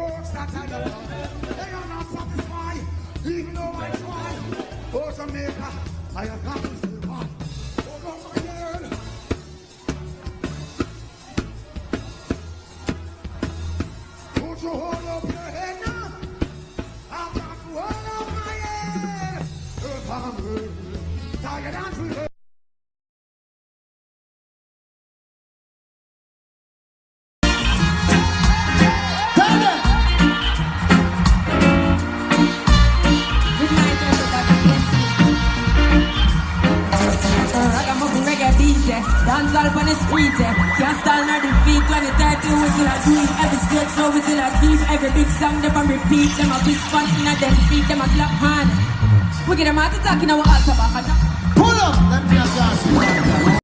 Oh, Saturday. They are not satisfied, even though I try. Oh, Jamaica, I have got to stay on. Oh, no, my girl. Put your hold up your head now. I've got to hold up my head. If I'm tired and free. Dance all on the street, can't stand or defeat. When it's 30 whistle a tweet, every stage show whistle a deep. Every big song them a repeat, them a whisper in a them feet, them a clap hand. We get them out to talk in our altar back. Pull up, let me